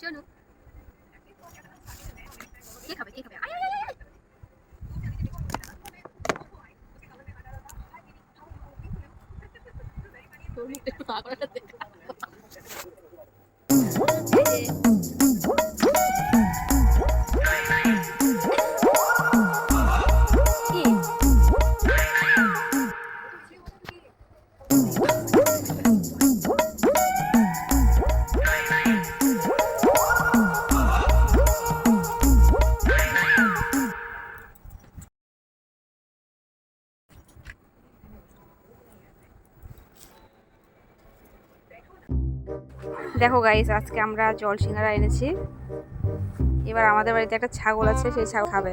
শোনো কে খাবে কে খাবে আয় আয় আয় তোর মুখটা একটু পা করাটা দেখা দেখো গাইস, আজকে আমরা জল সিঙ্গারা এনেছি। এবার আমাদের বাড়িতে একটা ছাগল আছে, সেই ছাগল খাবে।